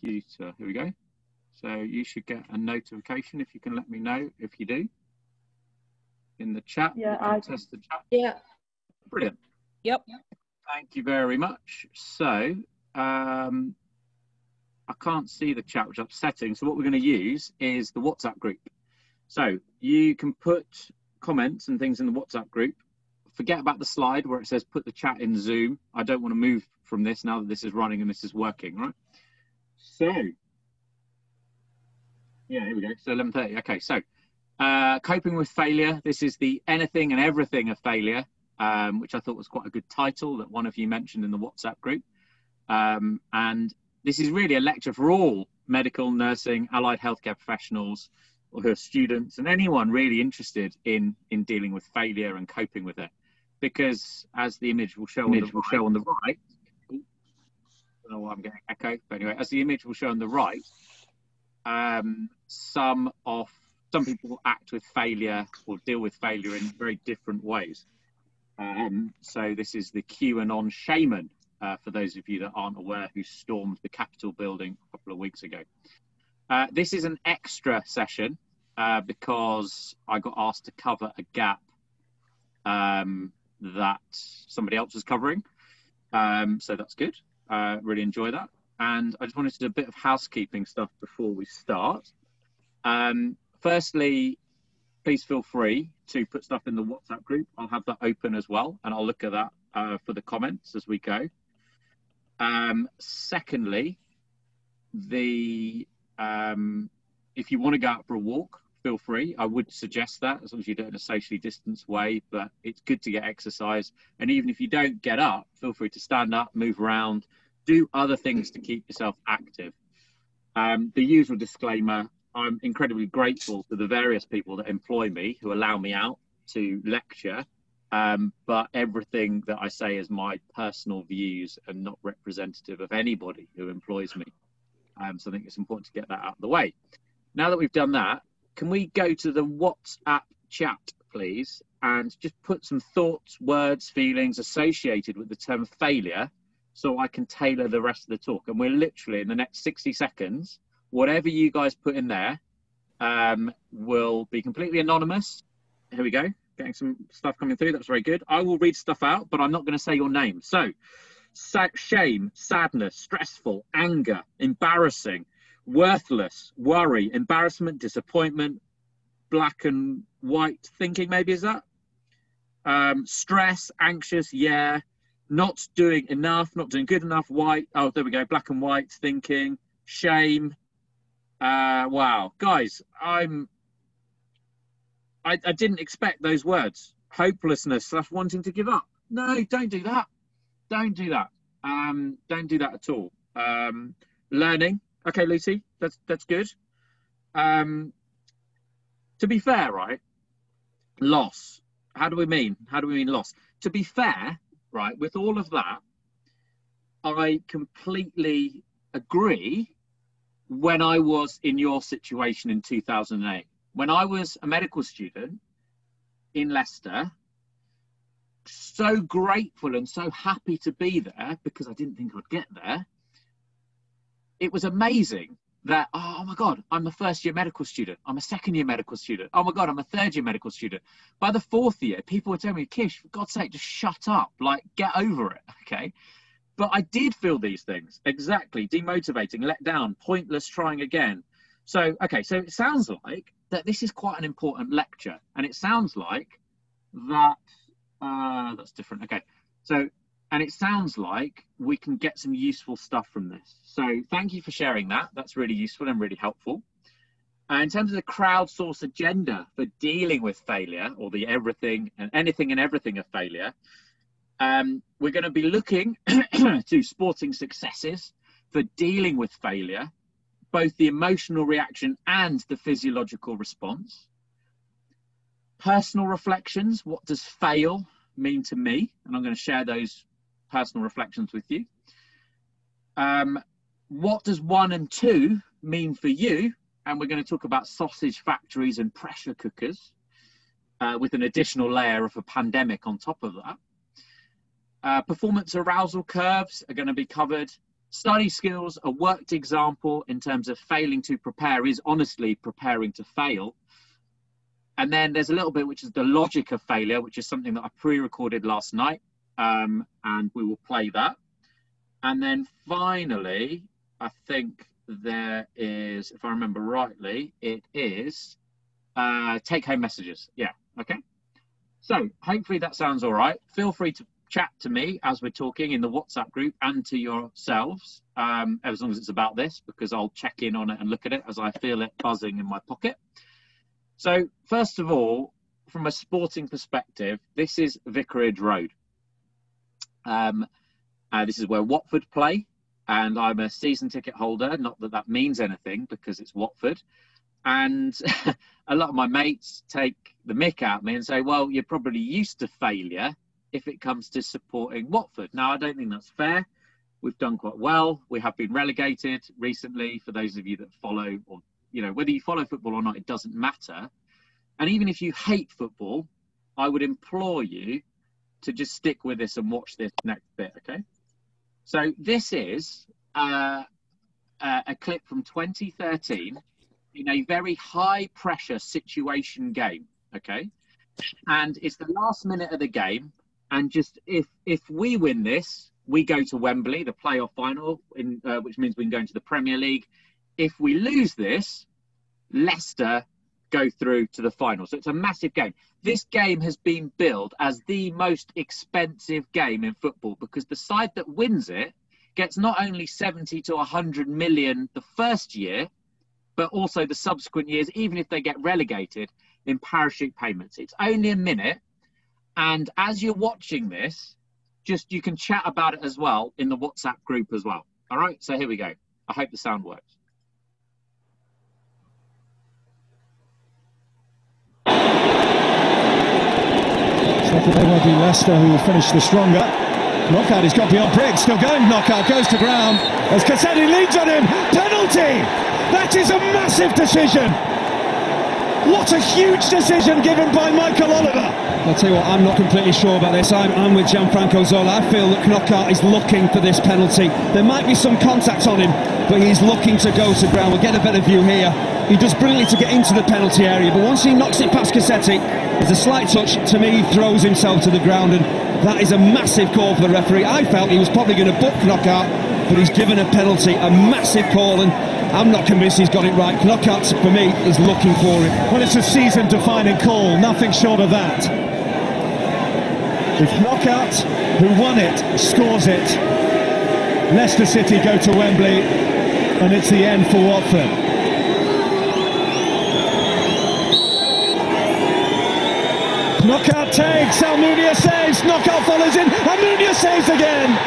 computer. Here we go. So you should get a notification if you can let me know if you do. In the chat. Yeah, I test the chat. Yeah. Brilliant. Yep. Thank you very much. So I can't see the chat, which is upsetting. So what we're going to use is the WhatsApp group. So you can put comments and things in the WhatsApp group. Forget about the slide where it says put the chat in Zoom. I don't want to move from this now that this is running and this is working, right? So, yeah, here we go. So 11:30. Okay, so coping with failure. This is the anything and everything of failure, which I thought was quite a good title that one of you mentioned in the WhatsApp group. And this is really a lecture for all medical, nursing, allied healthcare professionals, or who are students, and anyone really interested in dealing with failure and coping with it. Because as the image will show on the right, I don't know why I'm getting echo, but anyway, as the image will show on the right, some people act with failure or deal with failure in very different ways. So this is the QAnon shaman, for those of you that aren't aware, who stormed the Capitol building a couple of weeks ago. This is an extra session because I got asked to cover a gap that somebody else was covering. So that's good. Really enjoy that. And I just wanted to do a bit of housekeeping stuff before we start. Firstly, please feel free to put stuff in the WhatsApp group. I'll have that open as well, and I'll look at that for the comments as we go. Secondly, if you want to go out for a walk, feel free. I would suggest that, as long as you do it in a socially distanced way, but it's good to get exercise. And even if you don't get up, feel free to stand up, move around, do other things to keep yourself active. The usual disclaimer, I'm incredibly grateful to the various people that employ me, who allow me out to lecture, but everything that I say is my personal views and not representative of anybody who employs me. So I think it's important to get that out of the way. Now that we've done that, can we go to the WhatsApp chat, please, and just put some thoughts, words, feelings associated with the term failure so I can tailor the rest of the talk. And we're literally, in the next 60 seconds, whatever you guys put in there will be completely anonymous. Here we go. Getting some stuff coming through. That's very good. I will read stuff out, but I'm not going to say your name. So, shame, sadness, stressful, anger, embarrassing, worthless, worry, embarrassment, disappointment, black and white thinking, maybe, is that? Stress, anxious, yeah. Not doing enough, not doing good enough, white. Oh, there we go. Black and white thinking, shame. Wow, guys, I didn't expect those words. Hopelessness / wanting to give up. No, don't do that. Don't do that. Don't do that at all. Learning. Okay, Lucy, that's good. To be fair, right? Loss. How do we mean loss? To be fair, right, with all of that, I completely agree when I was in your situation in 2008. When I was a medical student in Leicester, so grateful and so happy to be there because I didn't think I'd get there. It was amazing that, oh my God, I'm a first year medical student. I'm a second year medical student. Oh my God, I'm a third year medical student. By the fourth year, people were telling me, Kish, for God's sake, just shut up, like get over it, okay? But I did feel these things, exactly, demotivating, let down, pointless, trying again. So, okay, so it sounds like that this is quite an important lecture, and it sounds like that, that's different, okay. So, and it sounds like we can get some useful stuff from this. So thank you for sharing that. That's really useful and really helpful. In terms of the crowdsourced agenda for dealing with failure, or the everything and anything and everything of failure, we're going to be looking to sporting successes for dealing with failure, both the emotional reaction and the physiological response. Personal reflections, what does fail mean to me? And I'm going to share those personal reflections with you. What does 1 and 2 mean for you? And we're going to talk about sausage factories and pressure cookers with an additional layer of a pandemic on top of that. Performance arousal curves are going to be covered. Study skills, a worked example in terms of failing to prepare is honestly preparing to fail. And then there's a little bit which is the logic of failure, which is something that I pre-recorded last night, and we will play that. And then finally, I think there is, if I remember rightly, it is take-home messages. Yeah, okay. So hopefully that sounds all right. Feel free to chat to me as we're talking in the WhatsApp group and to yourselves, as long as it's about this, because I'll check in on it and look at it as I feel it buzzing in my pocket. So first of all, from a sporting perspective, this is Vicarage Road. This is where Watford play, and I'm a season ticket holder. Not that that means anything because it's Watford. And a lot of my mates take the mick out of me and say, well, you're probably used to failure if it comes to supporting Watford. Now, I don't think that's fair. We've done quite well. We have been relegated recently. For those of you that follow, or whether you follow football or not, it doesn't matter. And even if you hate football, I would implore you to just stick with this and watch this next bit, okay? So this is a clip from 2013 in a very high pressure situation game, okay? And it's the last minute of the game. And just if we win this, we go to Wembley, the playoff final, which means we can go into the Premier League. If we lose this, Leicester go through to the final. So it's a massive game. This game has been billed as the most expensive game in football because the side that wins it gets not only 70 to 100 million the first year, but also the subsequent years, even if they get relegated, in parachute payments. It's only a minute. And as you're watching this, you can chat about it as well in the WhatsApp group as well. All right, so here we go. I hope the sound works. So it may well be Leicester who will finish the stronger. Knockout, he's got beyond Briggs, still going. Knockout goes to ground as Cassetti leads on him. Penalty! That is a massive decision. What a huge decision given by Michael Oliver. I'll tell you what, I'm not completely sure about this. I'm with Gianfranco Zola. I feel that Knockout is looking for this penalty. There might be some contact on him, but he's looking to go to ground. We'll get a better view here. He does brilliantly to get into the penalty area, but once he knocks it past Cassetti, there's a slight touch. To me, he throws himself to the ground, and that is a massive call for the referee. I felt he was probably going to book Knockout, but he's given a penalty, a massive call, and I'm not convinced he's got it right. Knockout, for me, is looking for it. Well, it's a season-defining call, nothing short of that. If Knockout, who won it, scores it, Leicester City go to Wembley, and it's the end for Watford. Knockout takes, Almunia saves, Knockout follows in, Almunia saves again!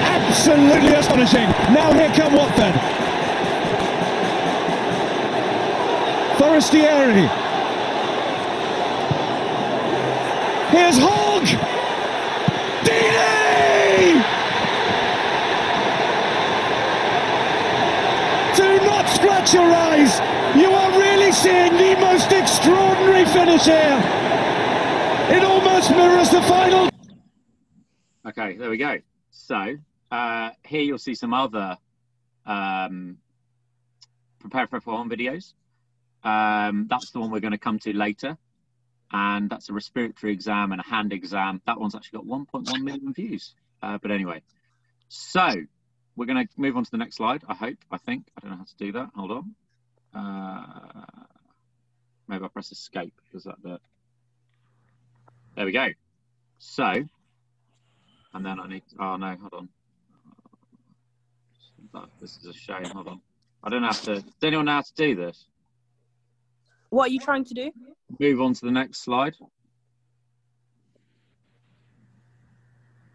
Absolutely astonishing. Now here come Watford. Forestieri. Here's Hogg. Deeney! Do not scratch your eyes. You are really seeing the most extraordinary finish here. It almost mirrors the final. Okay, there we go. So here you'll see some other prepare for F1 videos. That's the one we're going to come to later. And that's a respiratory exam and a hand exam. That one's actually got 1.1 million views. But anyway, so we're going to move on to the next slide, I think. I don't know how to do that. Hold on. Maybe I'll press escape. Does that do it? There we go. So, and then I need, oh no, hold on. This is a shame, hold on. I don't know how to, does anyone know how to do this? What are you trying to do? Move on to the next slide.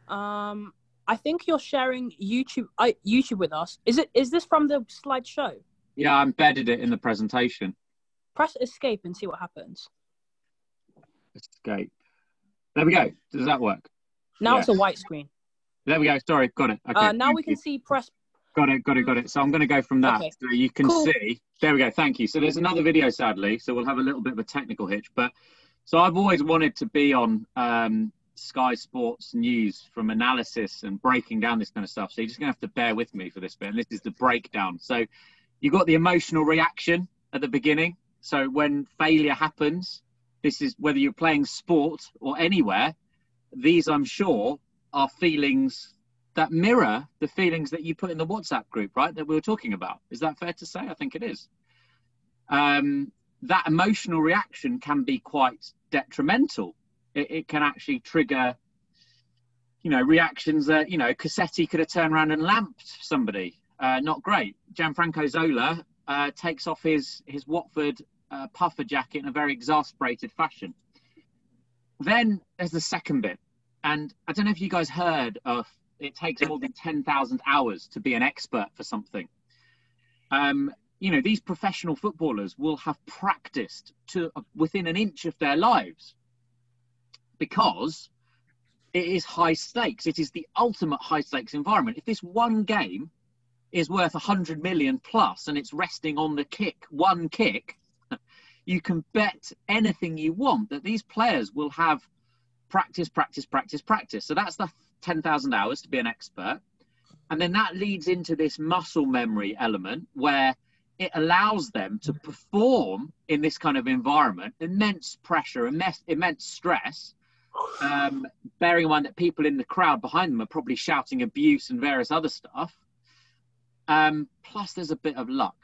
I think you're sharing YouTube with us. Is this from the slideshow? Yeah, I embedded it in the presentation. Press escape and see what happens. Escape. There we go. Does that work? Now it's a white screen. There we go. Sorry, got it. Okay. Now we can see press. Got it. So I'm going to go from that. Okay. So you can see. There we go. Thank you. So there's another video, sadly. So we'll have a little bit of a technical hitch. But so I've always wanted to be on Sky Sports news from analysis and breaking down this kind of stuff. So you're just going to have to bear with me for this bit. And this is the breakdown. So you've got the emotional reaction at the beginning. So when failure happens, this is whether you're playing sport or anywhere, these, I'm sure, are feelings that mirror the feelings that you put in the WhatsApp group, right, that we were talking about. Is that fair to say? I think it is. That emotional reaction can be quite detrimental. It can actually trigger, reactions that, Cassetti could have turned around and lamped somebody. Not great. Gianfranco Zola takes off his Watford puffer jacket in a very exasperated fashion. Then there's the second bit. And I don't know if you guys heard of, it takes more than 10,000 hours to be an expert for something. These professional footballers will have practiced to within an inch of their lives, because it is high stakes. It is the ultimate high stakes environment. If this one game is worth 100 million plus and it's resting on the one kick, you can bet anything you want that these players will have practice. So that's the 10,000 hours to be an expert. And then that leads into this muscle memory element where it allows them to perform in this kind of environment, immense pressure, immense stress, bearing in mind that people in the crowd behind them are probably shouting abuse and various other stuff. Plus there's a bit of luck.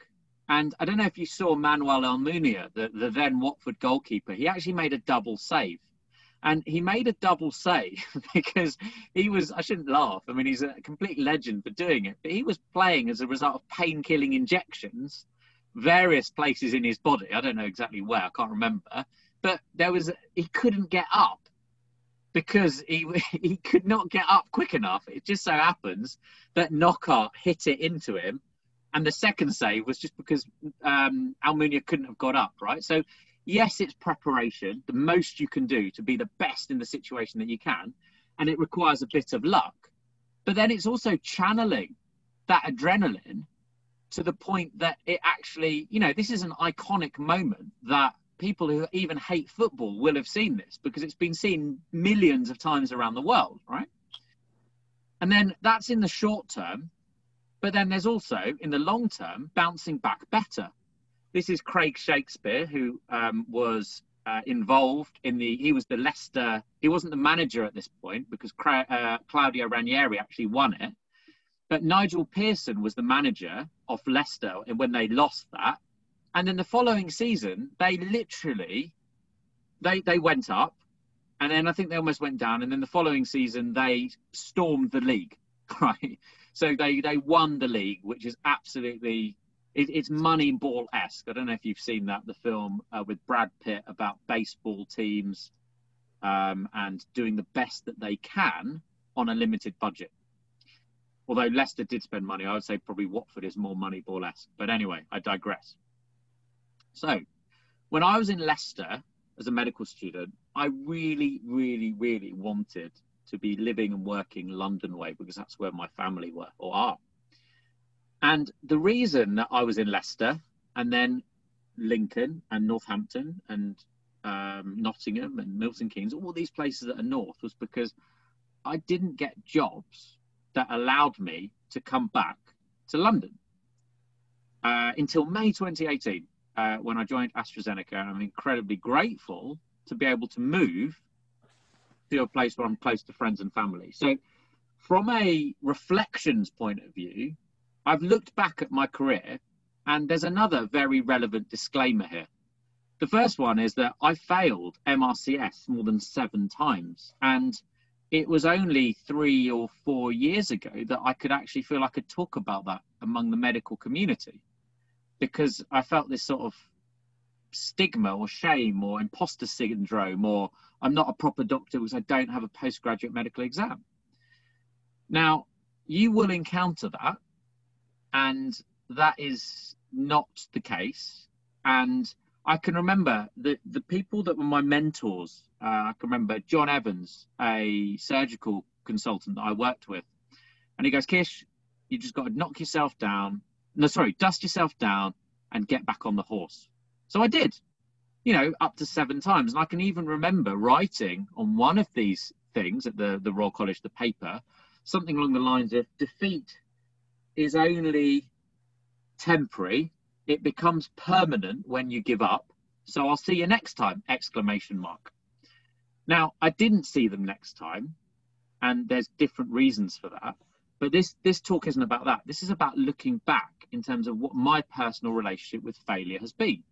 And I don't know if you saw Manuel Almunia, the then Watford goalkeeper. He actually made a double save. And he made a double save because I shouldn't laugh. I mean, he's a complete legend for doing it. But he was playing as a result of pain-killing injections, various places in his body. I don't know exactly where, I can't remember. But he couldn't get up because he could not get up quick enough. It just so happens that Knockaert hit it into him. And the second save was just because Almunia couldn't have got up, right? So, yes, it's preparation, the most you can do to be the best in the situation that you can. And it requires a bit of luck. But then it's also channeling that adrenaline to the point that it actually, this is an iconic moment that people who even hate football will have seen this because it's been seen millions of times around the world, right? And then that's in the short term. But then there's also, in the long term, bouncing back better. This is Craig Shakespeare, who was involved he was the Leicester, he wasn't the manager at this point because Claudio Ranieri actually won it. But Nigel Pearson was the manager of Leicester when they lost that. And then the following season, they literally, they went up. And then I think they almost went down. And then the following season, they stormed the league, right? So they won the league, which is absolutely... It's Moneyball-esque. I don't know if you've seen the film with Brad Pitt about baseball teams and doing the best that they can on a limited budget. Although Leicester did spend money, I would say probably Watford is more Moneyball-esque. But anyway, I digress. So when I was in Leicester as a medical student, I really, really, really wanted to be living and working London way because that's where my family were or are. And the reason that I was in Leicester and then Lincoln and Northampton and Nottingham and Milton Keynes, all these places that are north, was because I didn't get jobs that allowed me to come back to London until May 2018 when I joined AstraZeneca. And I'm incredibly grateful to be able to move to a place where I'm close to friends and family. So from a reflections point of view, I've looked back at my career and there's another very relevant disclaimer here. The first one is that I failed MRCS more than 7 times. And it was only 3 or 4 years ago that I could actually feel I could talk about that among the medical community, because I felt this sort of stigma or shame or imposter syndrome, or I'm not a proper doctor because I don't have a postgraduate medical exam. Now, you will encounter that. And that is not the case. And I can remember the people that were my mentors. I can remember John Evans, a surgical consultant that I worked with. And he goes, Kish, you just got to dust yourself down and get back on the horse. So I did, up to 7 times. And I can even remember writing on one of these things at the Royal College, the paper, something along the lines of defeat is only temporary. It becomes permanent when you give up. So I'll see you next time, exclamation mark. Now, I didn't see them next time, and there's different reasons for that. But this talk isn't about that. This is about looking back in terms of what my personal relationship with failure has been.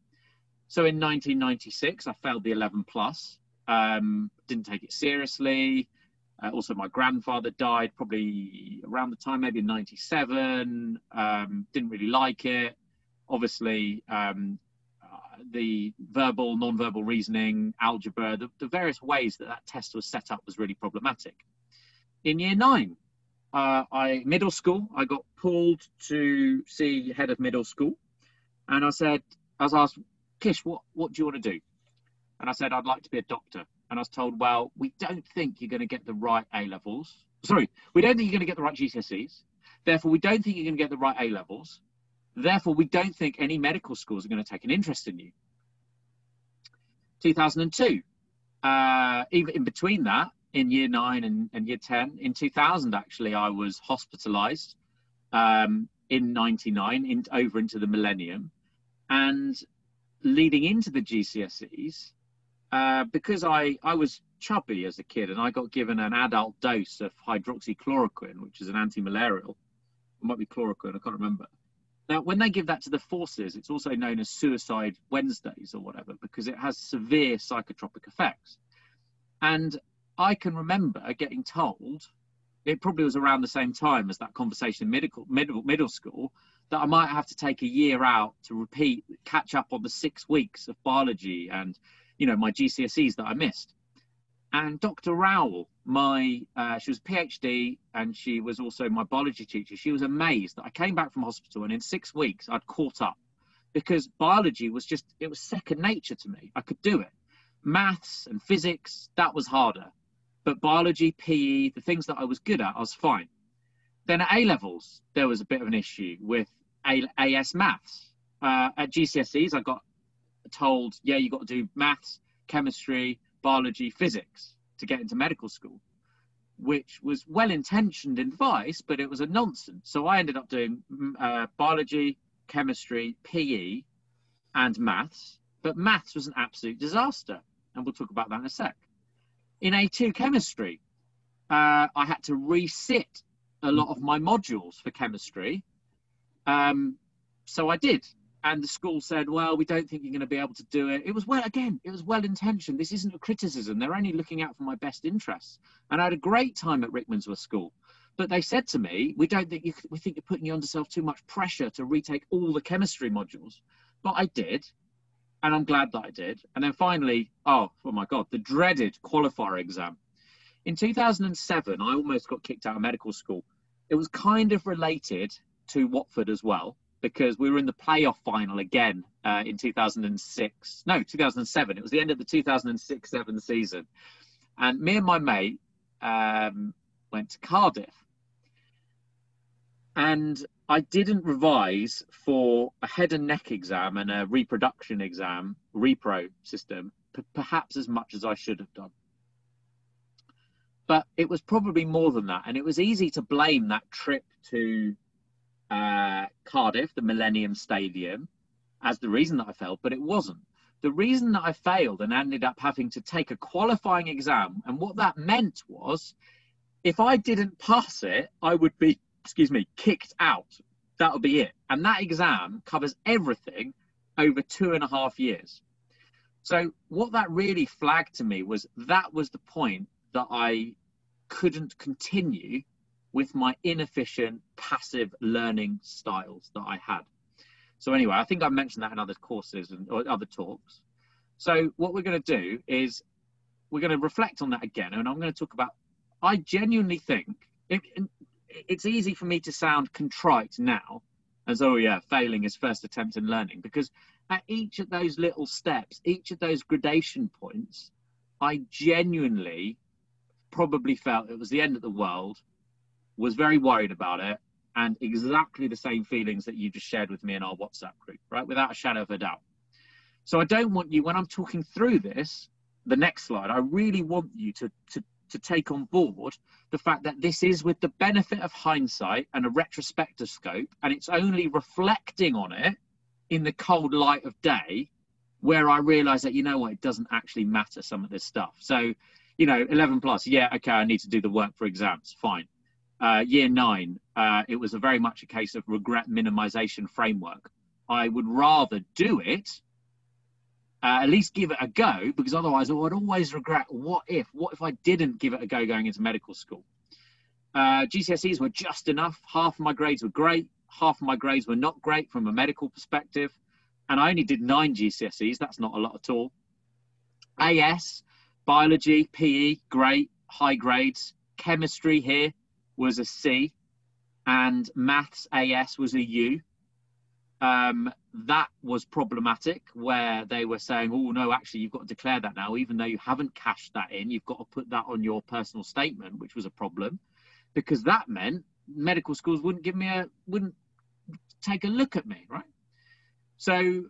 So in 1996, I failed the 11 plus, didn't take it seriously. Also, my grandfather died probably around the time, maybe in 97, didn't really like it. Obviously, the verbal, non-verbal reasoning, algebra, the various ways that test was set up was really problematic. In year 9, middle school, I got pulled to see head of middle school. And I was asked, Kish, what do you want to do? And I said, I'd like to be a doctor. And I was told, well, we don't think you're going to get the right A-levels. Sorry, we don't think you're going to get the right GCSEs. Therefore, we don't think you're going to get the right A-levels. Therefore, we don't think any medical schools are going to take an interest in you. 2002, even in between that, in year 9 and year 10, in 2000, actually, I was hospitalized in 99, over into the millennium. And leading into the GCSEs, because I was chubby as a kid and I got given an adult dose of hydroxychloroquine, which is an anti-malarial. It might be chloroquine, I can't remember. Now, when they give that to the forces, it's also known as Suicide Wednesdays or whatever, because it has severe psychotropic effects. And I can remember getting told, it probably was around the same time as that conversation in middle school, that I might have to take a year out to catch up on the 6 weeks of biology and, my GCSEs that I missed. And Dr. Rowell, she was a PhD and she was also my biology teacher. She was amazed that I came back from hospital and in 6 weeks I'd caught up, because biology was it was second nature to me. I could do it. Maths and physics, that was harder. But biology, PE, the things that I was good at, I was fine. Then at A-levels, there was a bit of an issue with AS maths. At GCSEs, I got told, yeah, you got to do maths, chemistry, biology, physics to get into medical school, which was well-intentioned advice, but it was a nonsense. So I ended up doing biology, chemistry, PE, and maths. But maths was an absolute disaster, and we'll talk about that in a sec. In A2 chemistry, I had to resit a lot of my modules for chemistry. So I did. And the school said, well, we don't think you're going to be able to do it. It was well-intentioned. This isn't a criticism. They're only looking out for my best interests. And I had a great time at Rickmansworth School. But they said to me, we think you're putting yourself too much pressure to retake all the chemistry modules. But I did. And I'm glad that I did. And then finally, oh my God, the dreaded qualifier exam. In 2007, I almost got kicked out of medical school. It was kind of related to Watford as well, because we were in the playoff final again in 2007. It was the end of the 2006-07 season. And me and my mate went to Cardiff. And I didn't revise for a head and neck exam and a reproduction exam, repro system, perhaps as much as I should have done. But it was probably more than that. And it was easy to blame that trip to Cardiff, the Millennium Stadium, as the reason that I failed, but it wasn't. The reason that I failed and ended up having to take a qualifying exam, and what that meant was, if I didn't pass it, I would be, kicked out. That would be it. And that exam covers everything over 2.5 years. So what that really flagged to me was that was the point that I couldn't continue with my inefficient, passive learning styles that I had. So anyway, I think I mentioned that in other courses or other talks. So what we're going to do is we're going to reflect on that again. And I'm going to talk about, I genuinely think, it's easy for me to sound contrite now, as, oh yeah, failing is first attempt in learning, because at each of those little steps, each of those gradation points, I genuinely probably felt it was the end of the world, was very worried about it, and exactly the same feelings that you just shared with me in our WhatsApp group, right? Without a shadow of a doubt. So I don't want you, when I'm talking through this, the next slide, I really want you to to take on board the fact that this is with the benefit of hindsight and a retrospective scope, and it's only reflecting on it in the cold light of day where I realized that, you know what, it doesn't actually matter, some of this stuff. So, you know, 11 plus, yeah, okay, I need to do the work for exams, fine. Year 9, it was very much a case of regret minimization framework. I would rather do it, at least give it a go, because otherwise I would always regret what if I didn't give it a go going into medical school. GCSEs were just enough. Half of my grades were great, half of my grades were not great from a medical perspective, and I only did 9 GCSEs. That's not a lot at all. AS, biology, PE, great, high grades. Chemistry here was a C, and maths AS was a U. That was problematic, where they were saying, oh no, actually you've got to declare that now, even though you haven't cashed that in, you've got to put that on your personal statement, which was a problem, because that meant medical schools wouldn't take a look at me, right? So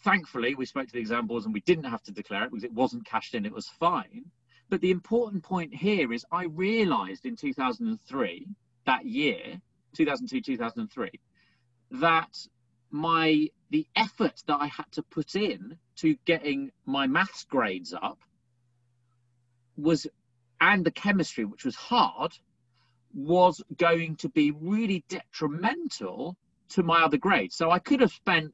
thankfully we spoke to the exam boards and we didn't have to declare it because it wasn't cashed in, it was fine. But the important point here is I realized in 2003, that year, 2002, 2003, that the effort that I had to put in to getting my maths grades up and the chemistry, which was hard, was going to be really detrimental to my other grades. So I could have spent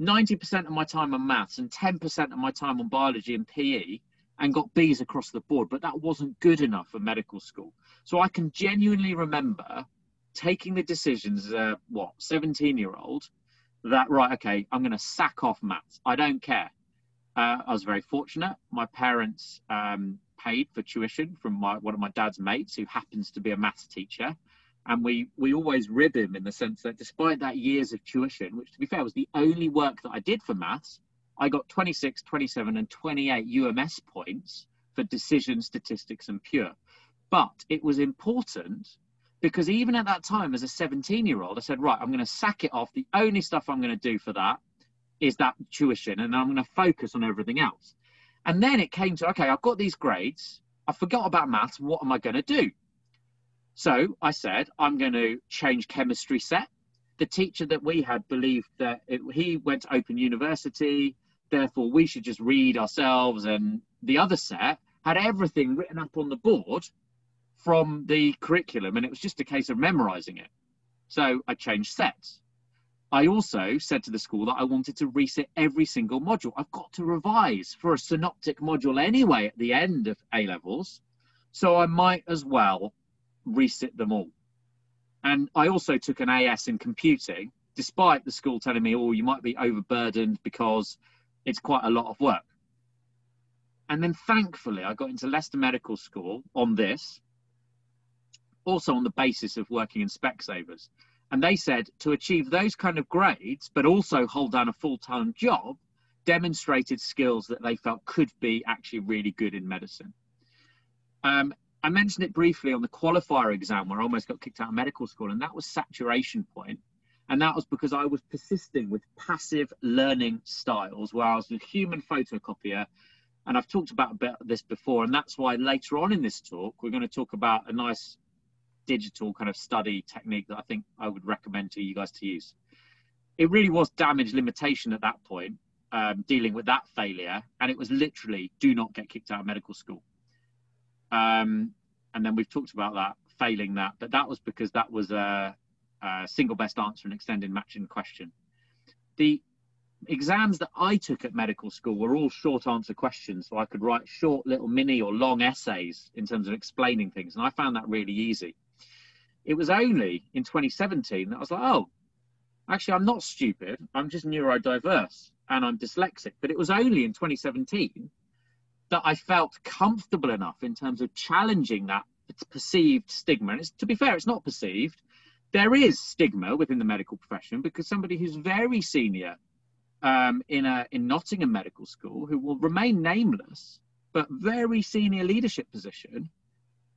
90% of my time on maths and 10% of my time on biology and PE and got B's across the board, but that wasn't good enough for medical school. So I can genuinely remember taking the decisions as a 17-year-old, that, right, okay, I'm going to sack off maths. I don't care. I was very fortunate. My parents paid for tuition from one of my dad's mates, who happens to be a maths teacher. And we always rib him in the sense that despite that years of tuition, which to be fair was the only work that I did for maths, I got 26, 27 and 28 UMS points for decision, statistics and pure. But it was important, because even at that time, as a 17-year-old, I said, right, I'm going to sack it off. The only stuff I'm going to do for that is that tuition, and I'm going to focus on everything else. And then it came to, okay, I've got these grades. I forgot about maths. What am I going to do? So I said, I'm going to change chemistry set. The teacher that we had believed that he went to Open University, therefore we should just read ourselves. And the other set had everything written up on the board from the curriculum, and it was just a case of memorizing it. So I changed sets. I also said to the school that I wanted to resit every single module. I've got to revise for a synoptic module anyway at the end of A-levels, so I might as well resit them all. And I also took an AS in computing, despite the school telling me, oh, you might be overburdened because it's quite a lot of work. And then thankfully I got into Leicester Medical School on this, also on the basis of working in Specsavers. And they said to achieve those kind of grades, but also hold down a full-time job, demonstrated skills that they felt could be actually really good in medicine. I mentioned it briefly on the qualifier exam where I almost got kicked out of medical school, and that was saturation point. And that was because I was persisting with passive learning styles where I was a human photocopier. And I've talked about this before, and that's why later on in this talk, we're going to talk about a nice digital kind of study technique that I think I would recommend to you guys to use. It really was damage limitation at that point, dealing with that failure. And it was literally, do not get kicked out of medical school. And then we've talked about that, failing that, but that was because that was a single best answer and extended matching question. The exams that I took at medical school were all short answer questions, so I could write short little mini or long essays in terms of explaining things, and I found that really easy. It was only in 2017 that I was like, oh, actually I'm not stupid, I'm just neurodiverse and I'm dyslexic. But it was only in 2017 that I felt comfortable enough in terms of challenging that perceived stigma. And to be fair, it's not perceived. There is stigma within the medical profession because somebody who's very senior in Nottingham Medical School, who will remain nameless, but very senior leadership position,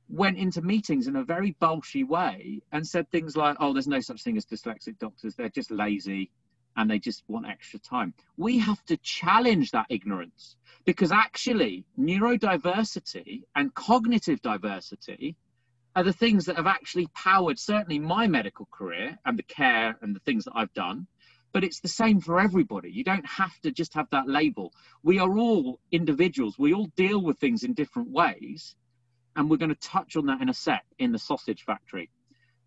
went into meetings in a very bolshy way and said things like, oh, there's no such thing as dyslexic doctors, they're just lazy, and they just want extra time. We have to challenge that ignorance, because actually neurodiversity and cognitive diversity are the things that have actually powered certainly my medical career and the care and the things that I've done. But it's the same for everybody. You don't have to just have that label. We are all individuals. We all deal with things in different ways. And we're going to touch on that in a sec in the sausage factory.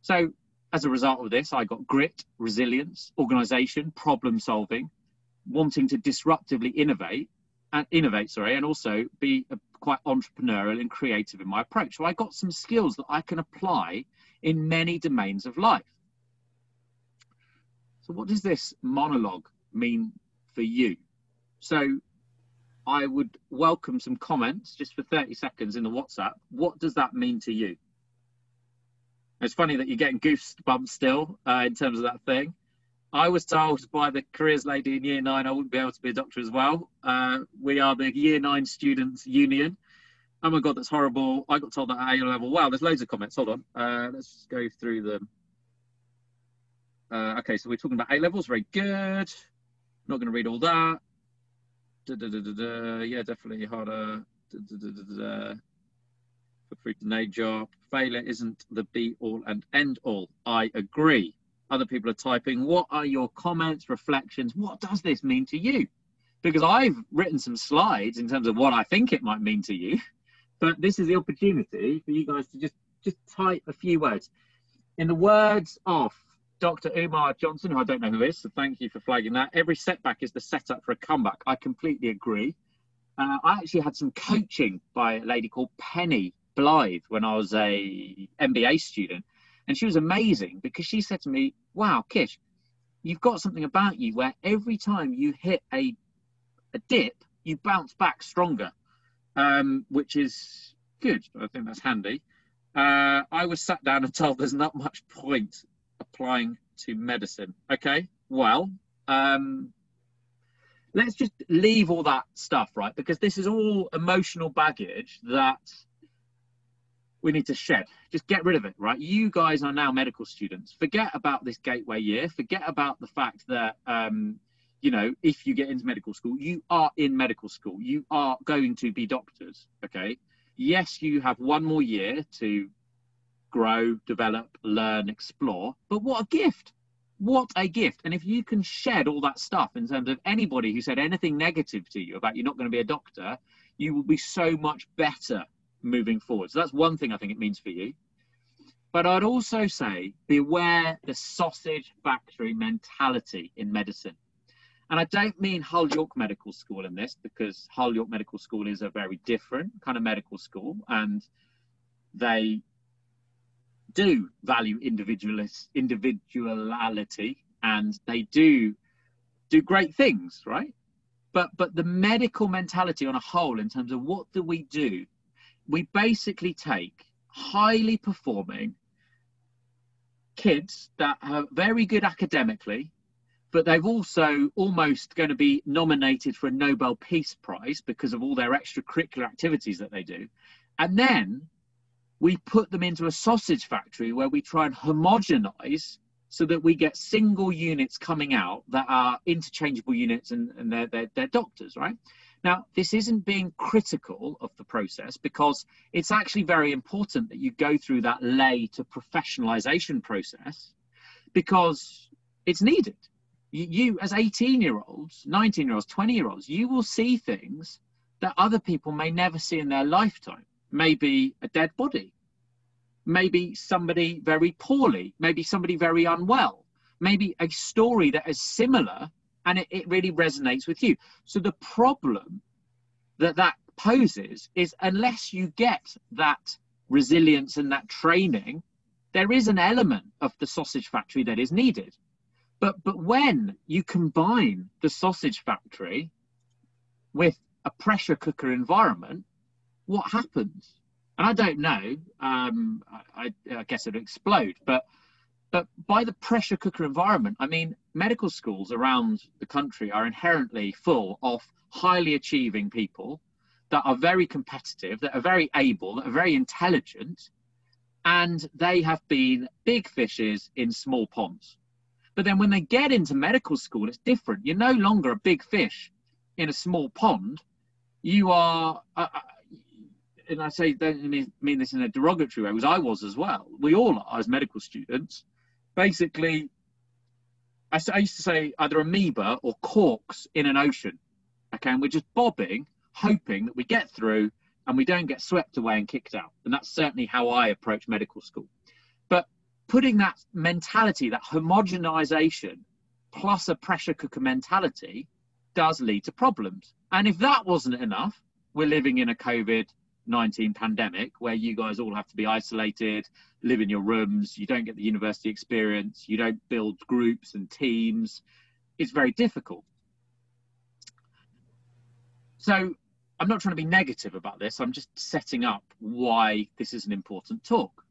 So as a result of this, I got grit, resilience, organization, problem solving, wanting to disruptively innovate, and also be quite entrepreneurial and creative in my approach. So I got some skills that I can apply in many domains of life. So what does this monologue mean for you? So I would welcome some comments just for 30 seconds in the WhatsApp. What does that mean to you? It's funny that you're getting goosebumps still in terms of that thing. I was told by the careers lady in year 9 I wouldn't be able to be a doctor as well. We are the year 9 students union. Oh my God, that's horrible. I got told that at A level. Wow, there's loads of comments. Hold on. Let's go through them. Okay, so we're talking about A levels. Very good. Not going to read all that. Yeah, definitely harder. For fruit and a job. Failure isn't the be all and end all. I agree. Other people are typing. What are your comments, reflections? What does this mean to you? Because I've written some slides in terms of what I think it might mean to you, but this is the opportunity for you guys to just type a few words. In the words of Dr. Umar Johnson, who I don't know who is, so thank you for flagging that. Every setback is the setup for a comeback. I completely agree. I actually had some coaching by a lady called Penny Blythe when I was a MBA student. And she was amazing because she said to me, wow, Kish, you've got something about you where every time you hit a dip, you bounce back stronger, which is good. I think that's handy. I was sat down and told there's not much point applying to medicine. Okay, well, let's just leave all that stuff, right? Because this is all emotional baggage that we need to shed. Just get rid of it, right? You guys are now medical students. Forget about this gateway year. Forget about the fact that, you know, if you get into medical school, you are in medical school. You are going to be doctors, okay? Yes, you have one more year to grow, develop, learn, explore, but what a gift. What a gift. And if you can shed all that stuff in terms of anybody who said anything negative to you about you're not going to be a doctor, you will be so much better moving forward. So that's one thing I think it means for you. But I'd also say beware the sausage factory mentality in medicine. And I don't mean Hull York Medical School in this, because Hull York Medical School is a very different kind of medical school, and they do value individuality, and they do great things, right? But the medical mentality on a whole, in terms of what do, we basically take highly performing kids that are very good academically, but they've also almost going to be nominated for a Nobel Peace Prize because of all their extracurricular activities that they do. And then we put them into a sausage factory where we try and homogenize so that we get single units coming out that are interchangeable units, and they're doctors, right? Now, this isn't being critical of the process, because it's actually very important that you go through that lay to professionalization process, because it's needed. You as 18-year-olds, 19-year-olds, 20-year-olds, you will see things that other people may never see in their lifetime. Maybe a dead body, maybe somebody very poorly, maybe somebody very unwell, maybe a story that is similar, and it really resonates with you. So the problem that poses is, unless you get that resilience and that training, there is an element of the sausage factory that is needed. But when you combine the sausage factory with a pressure cooker environment, what happens? And I don't know, I guess it'll explode, but by the pressure cooker environment, I mean, medical schools around the country are inherently full of highly achieving people that are very competitive, that are very able, that are very intelligent, and they have been big fishes in small ponds. But then when they get into medical school, it's different. You're no longer a big fish in a small pond. You are, and I say, don't mean this in a derogatory way, because I was as well. We all are as medical students. Basically, I used to say either amoeba or corks in an ocean. Okay, and we're just bobbing, hoping that we get through and we don't get swept away and kicked out. And that's certainly how I approach medical school. But putting that mentality, that homogenization, plus a pressure cooker mentality, does lead to problems. And if that wasn't enough, we're living in a COVID-19 pandemic where you guys all have to be isolated, live in your rooms, you don't get the university experience, you don't build groups and teams. It's very difficult. So I'm not trying to be negative about this. I'm just setting up why this is an important talk.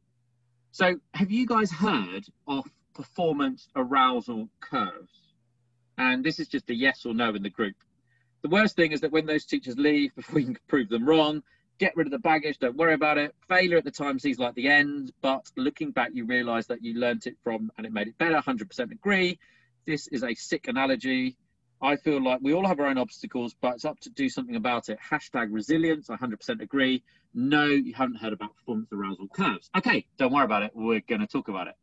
So have you guys heard of performance arousal curves? And this is just a yes or no in the group. The worst thing is that when those teachers leave, before you can prove them wrong, get rid of the baggage, don't worry about it. Failure at the time seems like the end, but looking back, you realize that you learnt it from and it made it better. 100% agree. This is a sick analogy. I feel like we all have our own obstacles, but it's up to do something about it. Hashtag resilience, I 100% agree. No, you haven't heard about performance arousal curves. Okay, don't worry about it. We're going to talk about it.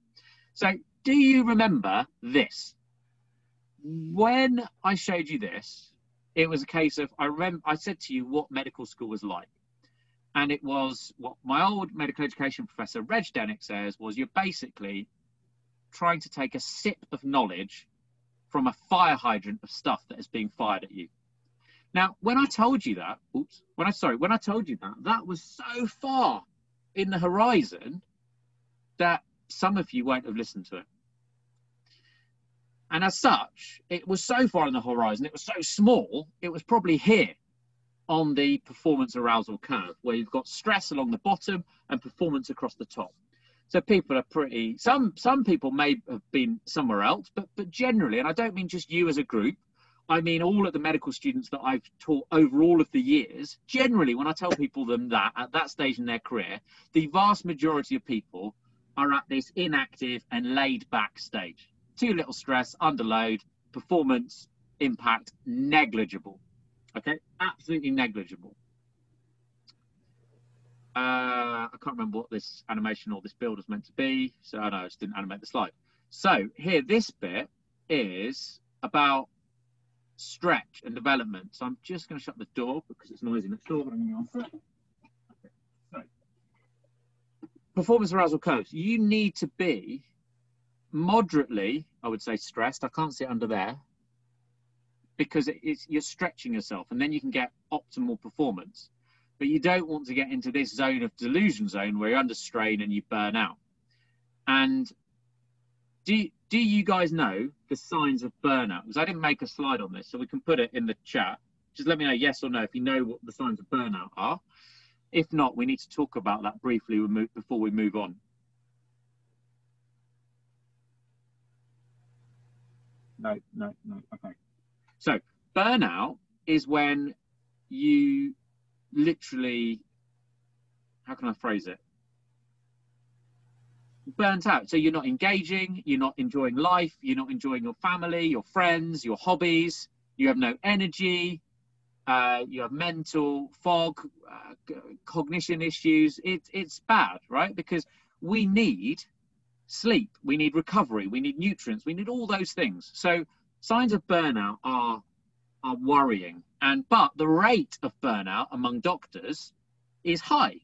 So do you remember this? When I showed you this, it was a case of, I said to you what medical school was like. And it was what my old medical education professor, Reg Denick, says was you're basically trying to take a sip of knowledge from a fire hydrant of stuff that is being fired at you. Now, when I told you that, when I told you that, that was so far in the horizon that some of you won't have listened to it. And as such, it was so far in the horizon, it was so small, it was probably here on the performance arousal curve, where you've got stress along the bottom and performance across the top. So people are pretty, some people may have been somewhere else, but generally, and I don't mean just you as a group, I mean all of the medical students that I've taught over all of the years, generally when I tell people them that at that stage in their career, the vast majority of people are at this inactive and laid back stage. Too little stress, under load, performance impact negligible. Okay, absolutely negligible. I can't remember what this animation or this build was meant to be, so I know I just didn't animate the slide. So here, this bit is about stretch and development. So I'm just going to shut the door because it's noisy next door. Okay. So, performance arousal curves. You need to be moderately, I would say, stressed. I can't see it under there because you're stretching yourself, and then you can get optimal performance. But you don't want to get into this zone of delusion zone where you're under strain and you burn out. And do you guys know the signs of burnout? Because I didn't make a slide on this, so we can put it in the chat. Just let me know yes or no if you know what the signs of burnout are. If not, we need to talk about that briefly before we move on. No, okay. So burnout is when you literally, how can I phrase it? Burnt out. So you're not engaging, you're not enjoying life, you're not enjoying your family, your friends, your hobbies, you have no energy, you have mental fog, cognition issues. It's bad, right? Because we need sleep, we need recovery, we need nutrients, we need all those things. So signs of burnout are worrying. But the rate of burnout among doctors is high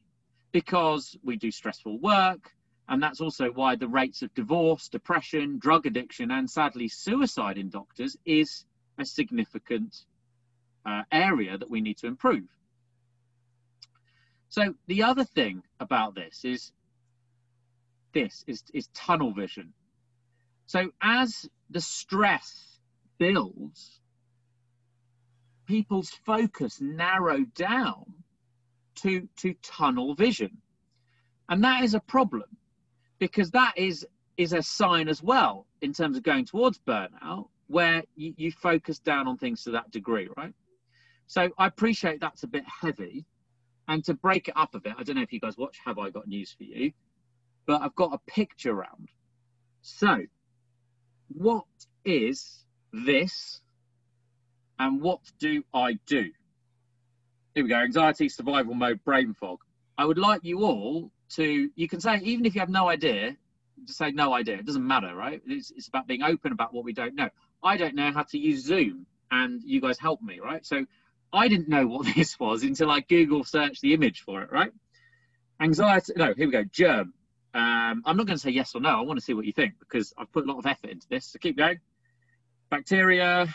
because we do stressful work. And that's also why the rates of divorce, depression, drug addiction, and sadly suicide in doctors is a significant area that we need to improve. So the other thing about this is tunnel vision. So as the stress builds, people's focus narrowed down to tunnel vision. And that is a problem because that is a sign as well in terms of going towards burnout, where you focus down on things to that degree, right? So I appreciate that's a bit heavy. And to break it up a bit, I don't know if you guys watch Have I Got News For You, but I've got a picture round. So what is this and what do I do? Here we go, anxiety, survival mode, brain fog. I would like you all to, you can say, even if you have no idea, just say no idea. It doesn't matter, right? It's about being open about what we don't know. I don't know how to use Zoom, and you guys help me, right? So I didn't know what this was until I Google searched the image for it, right? Anxiety, no, here we go, germ. I'm not going to say yes or no. I want to see what you think because I've put a lot of effort into this. So keep going. Bacteria.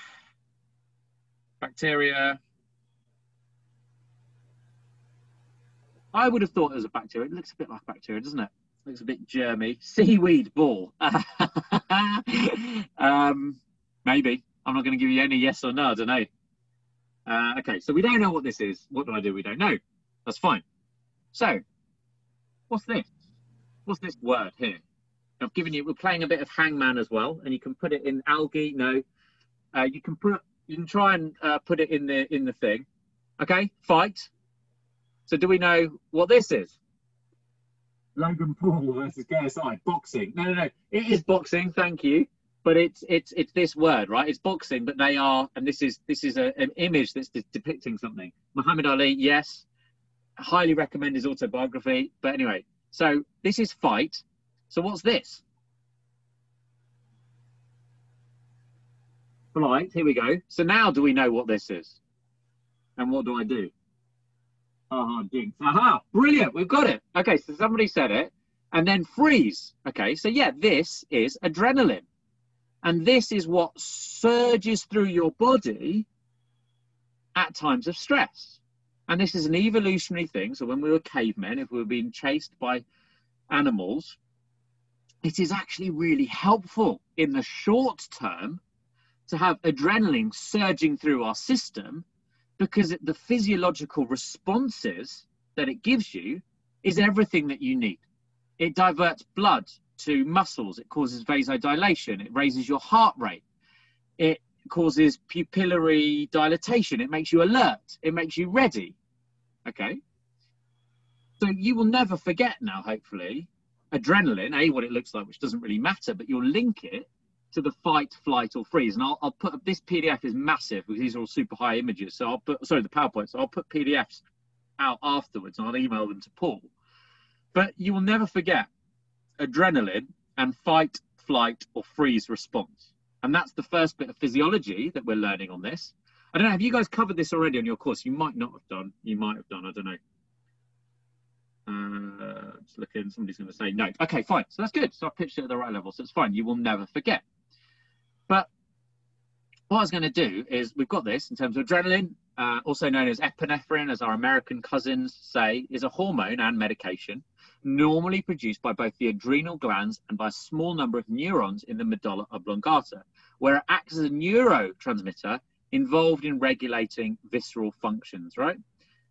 I would have thought it was a bacteria. It looks a bit like bacteria, doesn't it? It looks a bit germy. Seaweed ball. Maybe. I'm not going to give you any yes or no. I don't know. Okay, so we don't know what this is. What do I do? We don't know. That's fine. So, what's this? What's this word here? I've given you, we're playing a bit of hangman as well, and you can put it in algae. No, you can try and put it in the thing. Okay, fight. So do we know what this is? Logan Paul versus KSI, boxing. No. It is boxing. Thank you. But it's this word, right? It's boxing, but they are, and this is an image that's depicting something. Muhammad Ali, yes. Highly recommend his autobiography. But anyway, so this is fight. So what's this? Flight. Here we go. So now do we know what this is? And what do I do? Aha, jinx. Aha, brilliant. We've got it. Okay, so somebody said it. And then freeze. Okay, so yeah, this is adrenaline. And this is what surges through your body at times of stress. And this is an evolutionary thing. So when we were cavemen, if we were being chased by animals, it is actually really helpful in the short term to have adrenaline surging through our system, because the physiological responses that it gives you is everything that you need. It diverts blood to muscles. It causes vasodilation. It raises your heart rate. It causes pupillary dilatation. It makes you alert. It makes you ready. Okay. So you will never forget now, hopefully, adrenaline, what it looks like, which doesn't really matter, but you'll link it to the fight, flight, or freeze. And I'll put, this PDF is massive because these are all super high images. So I'll put, sorry, the PowerPoint. So I'll put PDFs out afterwards and I'll email them to Paul. But you will never forget adrenaline and fight, flight, or freeze response. And that's the first bit of physiology that we're learning on this. I don't know, have you guys covered this already on your course? You might not have done. You might have done, I don't know. Just looking, somebody's going to say no. Okay, fine. So that's good. So I pitched it at the right level. So it's fine. You will never forget. But what I was going to do is, we've got this in terms of adrenaline, also known as epinephrine, as our American cousins say, is a hormone and medication normally produced by both the adrenal glands and by a small number of neurons in the medulla oblongata, where it acts as a neurotransmitter involved in regulating visceral functions, right?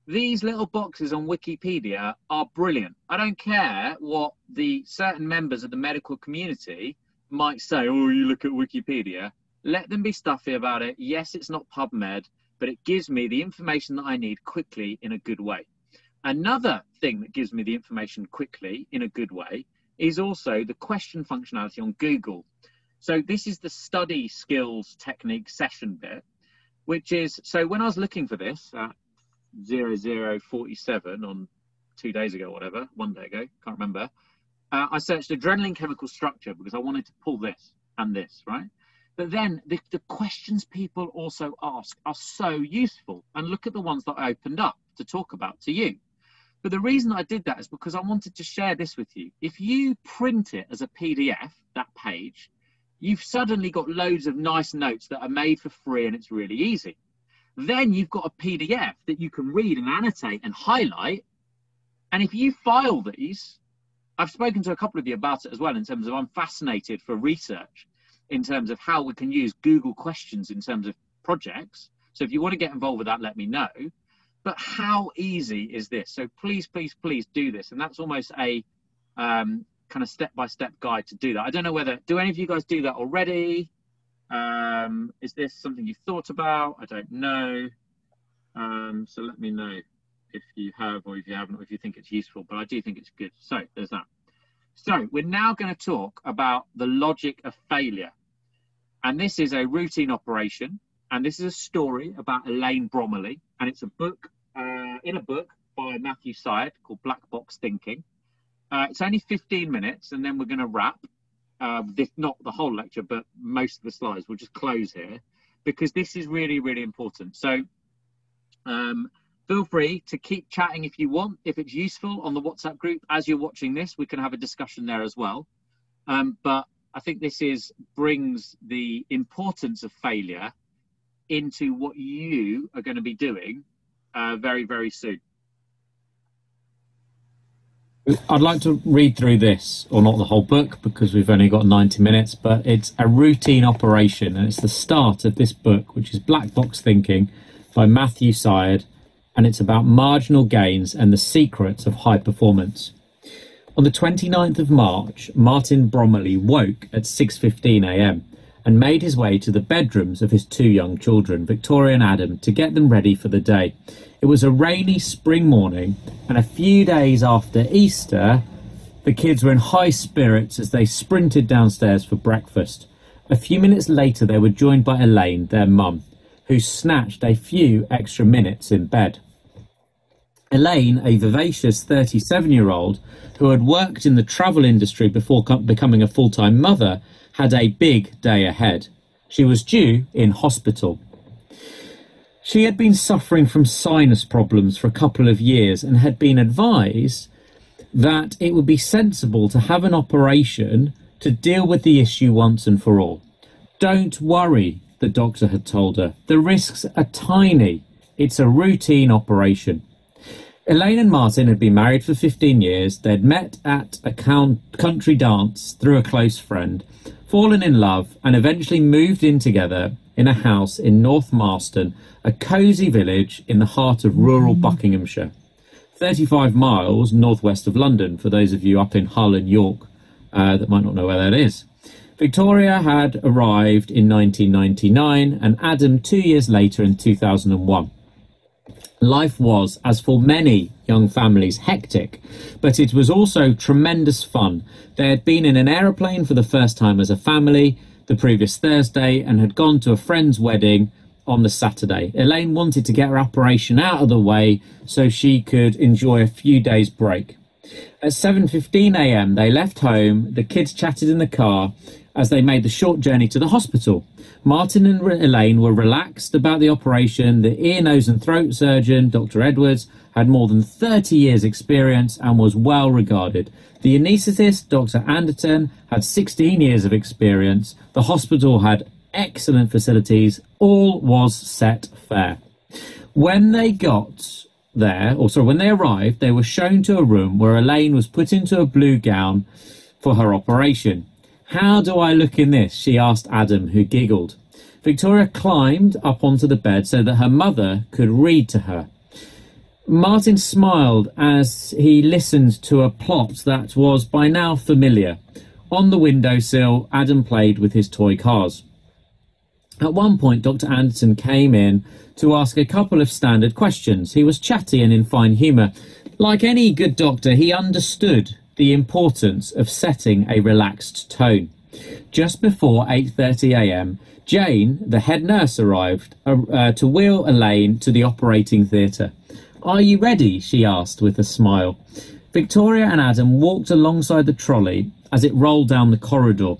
These little boxes on Wikipedia are brilliant. I don't care what the certain members of the medical community might say, oh, you look at Wikipedia. Let them be stuffy about it. Yes, it's not PubMed, but it gives me the information that I need quickly in a good way. Another thing that gives me the information quickly in a good way is also the question functionality on Google. So this is the study skills technique session bit, which is, so when I was looking for this at 0047 on 2 days ago, whatever, 1 day ago, can't remember, I searched adrenaline chemical structure because I wanted to pull this and this, right? But then the questions people also ask are so useful. And look at the ones that I opened up to talk about to you. But the reason I did that is because I wanted to share this with you. If you print it as a PDF, that page, you've suddenly got loads of nice notes that are made for free and it's really easy. Then you've got a PDF that you can read and annotate and highlight. And if you file these, I've spoken to a couple of you about it as well, in terms of I'm fascinated for research in terms of how we can use Google questions in terms of projects. So if you want to get involved with that, let me know. But how easy is this? So please, please, please do this. And that's almost a kind of step-by-step guide to do that. I don't know whether, do any of you guys do that already? Is this something you've thought about? I don't know. So let me know if you have, or if you haven't, or if you think it's useful, but I do think it's good. So there's that. So we're now going to talk about the logic of failure. And this is a routine operation. And this is a story about Elaine Bromley. And it's a book, in a book by Matthew Syed called Black Box Thinking. It's only 15 minutes, and then we're going to wrap. Not the whole lecture, but most of the slides. We'll just close here because this is really, really important. So feel free to keep chatting if you want. If it's useful on the WhatsApp group as you're watching this, we can have a discussion there as well. But I think this brings the importance of failure into what you are going to be doing very, very soon. I'd like to read through this, or not the whole book, because we've only got 90 minutes, but it's a routine operation, and it's the start of this book, which is Black Box Thinking by Matthew Syed, and it's about marginal gains and the secrets of high performance. On the 29th of March, Martin Bromley woke at 6:15 a.m. and made his way to the bedrooms of his two young children, Victoria and Adam, to get them ready for the day. It was a rainy spring morning, and a few days after Easter, the kids were in high spirits as they sprinted downstairs for breakfast. A few minutes later, they were joined by Elaine, their mum, who snatched a few extra minutes in bed. Elaine, a vivacious 37-year-old who had worked in the travel industry before becoming a full-time mother, had a big day ahead. She was due in hospital. She had been suffering from sinus problems for a couple of years and had been advised that it would be sensible to have an operation to deal with the issue once and for all. Don't worry, the doctor had told her. The risks are tiny. It's a routine operation. Elaine and Martin had been married for 15 years. They'd met at a country dance through a close friend, fallen in love, and eventually moved in together in a house in North Marston, a cosy village in the heart of rural Buckinghamshire, 35 miles northwest of London, for those of you up in Hull and York that might not know where that is. Victoria had arrived in 1999 and Adam 2 years later in 2001. Life was, as for many young families, hectic, but it was also tremendous fun. They had been in an aeroplane for the first time as a family the previous Thursday and had gone to a friend's wedding on the Saturday. Elaine wanted to get her operation out of the way so she could enjoy a few days' break. At 7:15 a.m. they left home. The kids chatted in the car as they made the short journey to the hospital. Martin and Elaine were relaxed about the operation. The ear, nose and throat surgeon, Dr Edwards, had more than 30 years experience and was well regarded. The anaesthetist, Dr Anderton, had 16 years of experience. The hospital had excellent facilities. All was set fair. When they got there, when they arrived, they were shown to a room where Elaine was put into a blue gown for her operation. "How do I look in this?" she asked Adam, who giggled. Victoria climbed up onto the bed so that her mother could read to her. Martin smiled as he listened to a plot that was by now familiar. On the windowsill, Adam played with his toy cars. At one point, Dr Anderton came in to ask a couple of standard questions. He was chatty and in fine humour. Like any good doctor, he understood the importance of setting a relaxed tone. Just before 8:30 a.m, Jane, the head nurse, arrived to wheel Elaine to the operating theatre. "Are you ready?" she asked with a smile. Victoria and Adam walked alongside the trolley as it rolled down the corridor.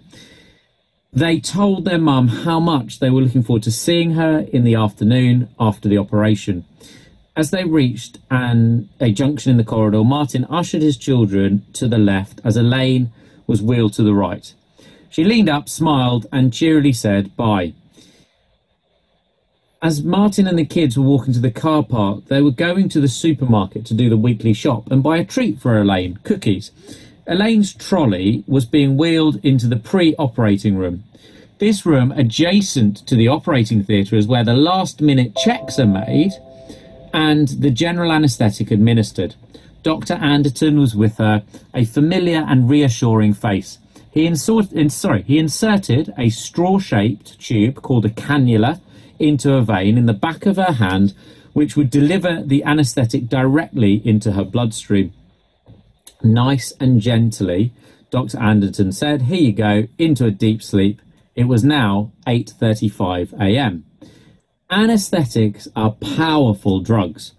They told their mum how much they were looking forward to seeing her in the afternoon after the operation. As they reached a junction in the corridor, Martin ushered his children to the left as Elaine was wheeled to the right. She leaned up, smiled, and cheerily said, "Bye." As Martin and the kids were walking to the car park, they were going to the supermarket to do the weekly shop and buy a treat for Elaine, cookies. Elaine's trolley was being wheeled into the pre-operating room. This room, adjacent to the operating theatre, is where the last-minute checks are made and the general anaesthetic administered. Dr Anderton was with her, a familiar and reassuring face. He inserted a straw-shaped tube called a cannula into a vein in the back of her hand, which would deliver the anaesthetic directly into her bloodstream. "Nice and gently," Dr Anderton said. "Here you go, into a deep sleep. It was now 8:35 a.m. Anesthetics are powerful drugs.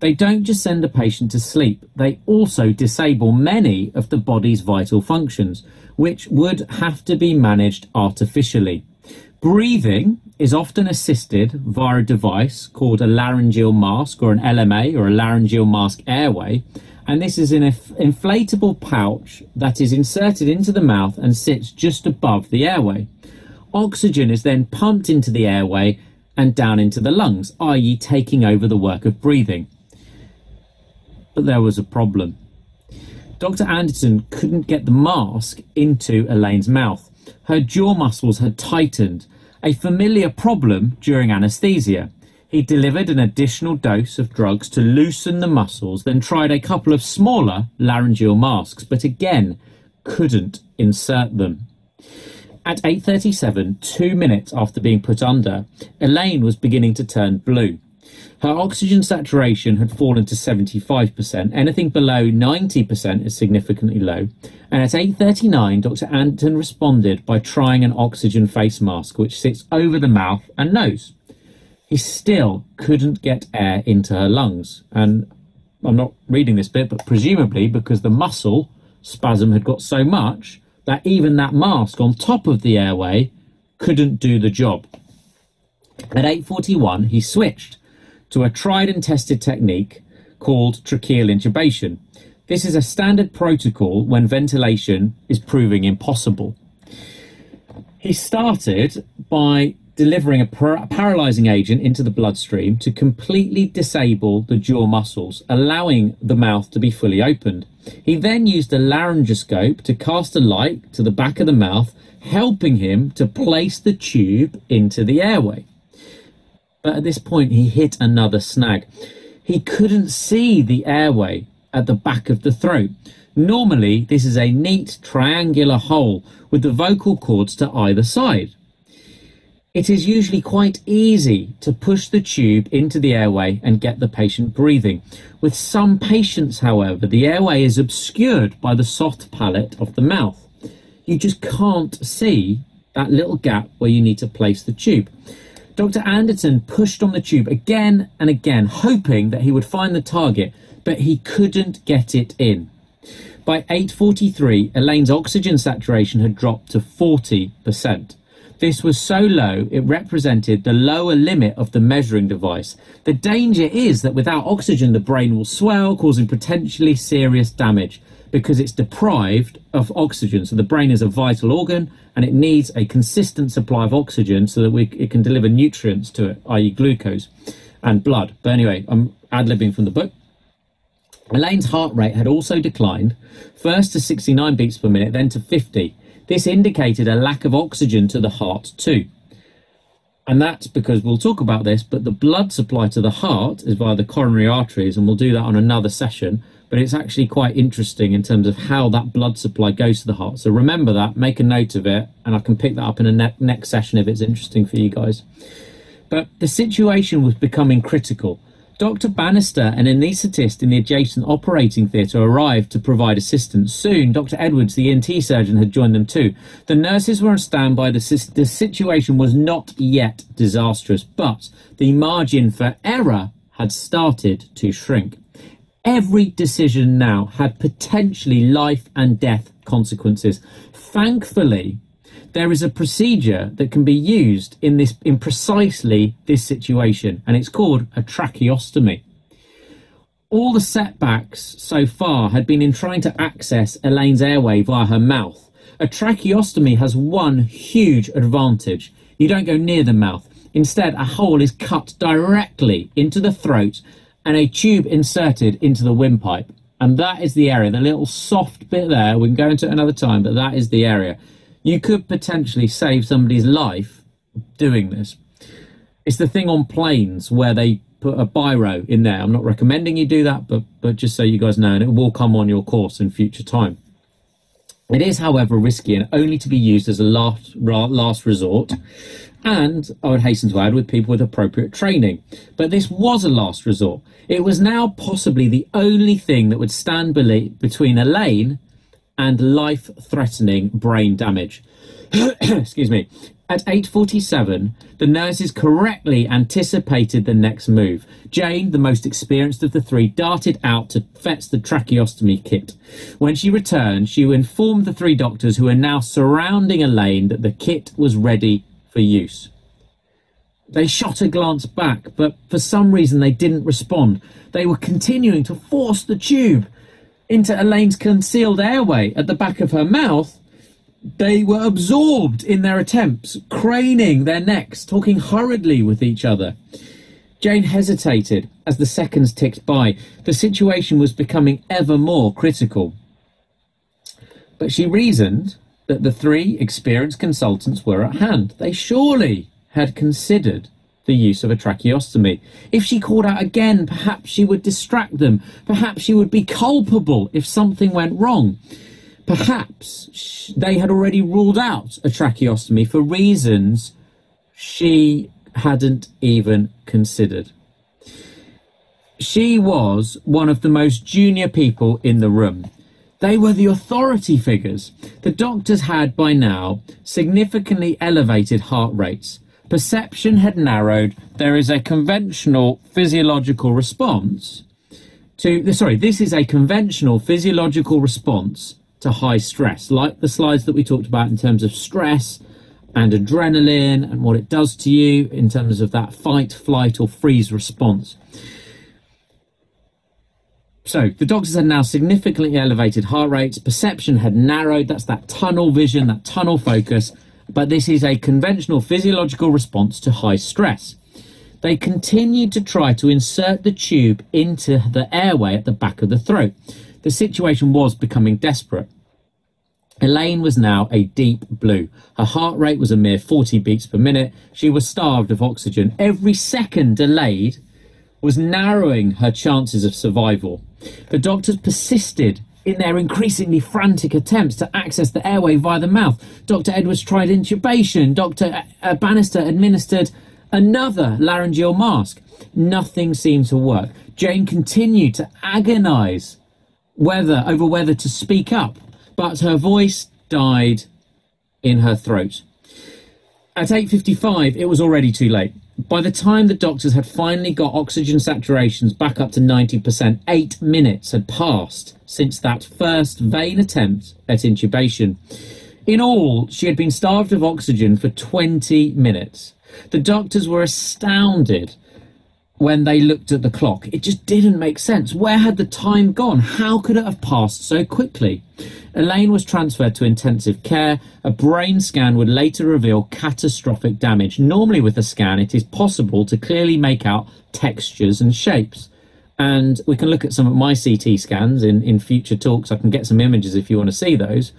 They don't just send a patient to sleep, they also disable many of the body's vital functions, which would have to be managed artificially. Breathing is often assisted via a device called a laryngeal mask, or an LMA, or a laryngeal mask airway, and this is an inflatable pouch that is inserted into the mouth and sits just above the airway. Oxygen is then pumped into the airway and down into the lungs, i.e. taking over the work of breathing. But there was a problem. Dr. Anderton couldn't get the mask into Elaine's mouth. Her jaw muscles had tightened, a familiar problem during anaesthesia. He delivered an additional dose of drugs to loosen the muscles, then tried a couple of smaller laryngeal masks, but again couldn't insert them. At 8:37, 2 minutes after being put under, Elaine was beginning to turn blue. Her oxygen saturation had fallen to 75%. Anything below 90% is significantly low. And at 8:39, Dr. Anderton responded by trying an oxygen face mask, which sits over the mouth and nose. He still couldn't get air into her lungs. And I'm not reading this bit, but presumably because the muscle spasm had got so much that even that mask on top of the airway couldn't do the job. At 8:41, he switched to a tried and tested technique called tracheal intubation. This is a standard protocol when ventilation is proving impossible. He started by delivering a paralysing agent into the bloodstream to completely disable the jaw muscles, allowing the mouth to be fully opened. He then used a laryngoscope to cast a light to the back of the mouth, helping him to place the tube into the airway. But at this point, he hit another snag. He couldn't see the airway at the back of the throat. Normally, this is a neat triangular hole with the vocal cords to either side. It is usually quite easy to push the tube into the airway and get the patient breathing. With some patients, however, the airway is obscured by the soft palate of the mouth. You just can't see that little gap where you need to place the tube. Dr. Anderton pushed on the tube again and again, hoping that he would find the target, but he couldn't get it in. By 8:43, Elaine's oxygen saturation had dropped to 40%. This was so low, it represented the lower limit of the measuring device. The danger is that without oxygen, the brain will swell, causing potentially serious damage because it's deprived of oxygen. So the brain is a vital organ and it needs a consistent supply of oxygen so that it can deliver nutrients to it, i.e. glucose and blood. But anyway, I'm ad-libbing from the book. Elaine's heart rate had also declined, first to 69 beats per minute, then to 50. This indicated a lack of oxygen to the heart too. And that's because, we'll talk about this, but the blood supply to the heart is via the coronary arteries, and we'll do that on another session. But it's actually quite interesting in terms of how that blood supply goes to the heart. So remember that, make a note of it, and I can pick that up in a next session if it's interesting for you guys. But the situation was becoming critical. Dr. Bannister, an anaesthetist in the adjacent operating theatre, arrived to provide assistance. Soon, Dr. Edwards, the ENT surgeon, had joined them too. The nurses were on standby. The situation was not yet disastrous, but the margin for error had started to shrink. Every decision now had potentially life and death consequences. Thankfully, there is a procedure that can be used in precisely this situation, and it's called a tracheostomy. All the setbacks so far had been in trying to access Elaine's airway via her mouth. A tracheostomy has one huge advantage. You don't go near the mouth. Instead, a hole is cut directly into the throat and a tube inserted into the windpipe. And that is the area, the little soft bit there. We can go into it another time, but that is the area. You could potentially save somebody's life doing this. It's the thing on planes where they put a biro in there. I'm not recommending you do that, but just so you guys know, and it will come on your course in future time. It is, however, risky and only to be used as a last resort. And I would hasten to add, with people with appropriate training. But this was a last resort. It was now possibly the only thing that would stand between Elaine and life-threatening brain damage. Excuse me. At 8:47, the nurses correctly anticipated the next move. Jane, the most experienced of the three, darted out to fetch the tracheostomy kit. When she returned, she informed the three doctors who were now surrounding Elaine that the kit was ready for use. They shot a glance back, but for some reason they didn't respond. They were continuing to force the tube into Elaine's concealed airway at the back of her mouth. They were absorbed in their attempts, craning their necks, talking hurriedly with each other. Jane hesitated as the seconds ticked by. The situation was becoming ever more critical. But she reasoned that the three experienced consultants were at hand. They surely had considered the use of a tracheostomy. If she called out again, perhaps she would distract them. Perhaps she would be culpable if something went wrong. Perhaps they had already ruled out a tracheostomy for reasons she hadn't even considered. She was one of the most junior people in the room. They were the authority figures. The doctors had by now significantly elevated heart rates. Perception had narrowed. There is a conventional physiological response this is a conventional physiological response to high stress, like the slides that we talked about in terms of stress and adrenaline and what it does to you in terms of that fight, flight or freeze response. So the doctors had now significantly elevated heart rates. Perception had narrowed. That's that tunnel vision, that tunnel focus. But this is a conventional physiological response to high stress. They continued to try to insert the tube into the airway at the back of the throat. The situation was becoming desperate. Elaine was now a deep blue. Her heart rate was a mere 40 beats per minute. She was starved of oxygen. Every second delayed was narrowing her chances of survival. The doctors persisted in their increasingly frantic attempts to access the airway via the mouth. Dr. Edwards tried intubation. Dr. Bannister administered another laryngeal mask. Nothing seemed to work. Jane continued to agonise over whether to speak up, but her voice died in her throat. At 8:55, it was already too late. By the time the doctors had finally got oxygen saturations back up to 90%, 8 minutes had passed since that first vain attempt at intubation. In all, she had been starved of oxygen for 20 minutes. The doctors were astounded when they looked at the clock. It just didn't make sense. Where had the time gone? How could it have passed so quickly? Elaine was transferred to intensive care. A brain scan would later reveal catastrophic damage. Normally with a scan, it is possible to clearly make out textures and shapes. And we can look at some of my CT scans in future talks. I can get some images if you want to see those.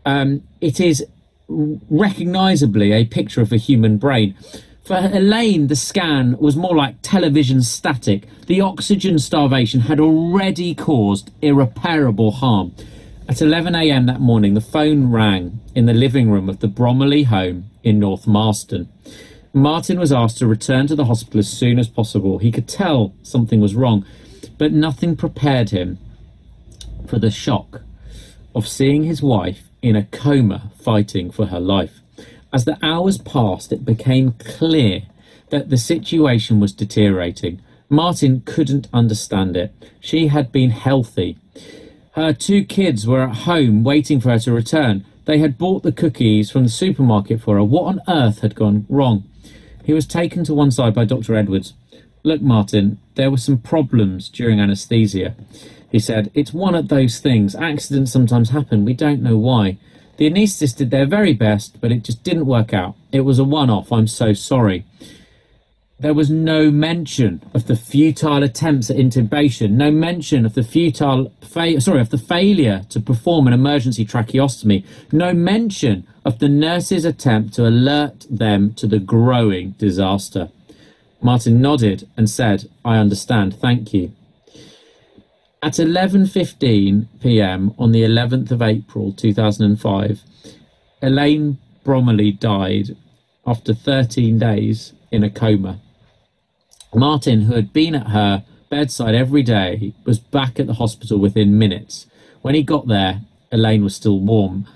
It is recognisably a picture of a human brain. For Elaine, the scan was more like television static. The oxygen starvation had already caused irreparable harm. At 11 a.m. that morning, the phone rang in the living room of the Bromley home in North Marston. Martin was asked to return to the hospital as soon as possible. He could tell something was wrong, but nothing prepared him for the shock of seeing his wife in a coma fighting for her life. As the hours passed, it became clear that the situation was deteriorating. Martin couldn't understand it. She had been healthy. Her 2 kids were at home waiting for her to return. They had bought the cookies from the supermarket for her. What on earth had gone wrong? He was taken to one side by Dr. Edwards. "Look, Martin, there were some problems during anaesthesia," he said. "It's one of those things. Accidents sometimes happen. We don't know why. The anaesthetist did their very best, but it just didn't work out. It was a one-off. I'm so sorry." There was no mention of the futile attempts at intubation, no mention of the failure to perform an emergency tracheostomy, no mention of the nurse's attempt to alert them to the growing disaster. Martin nodded and said, "I understand, thank you." At 11:15 p.m. on the 11th of April 2005, Elaine Bromley died after 13 days in a coma. Martin, who had been at her bedside every day, was back at the hospital within minutes. When he got there, Elaine was still warm,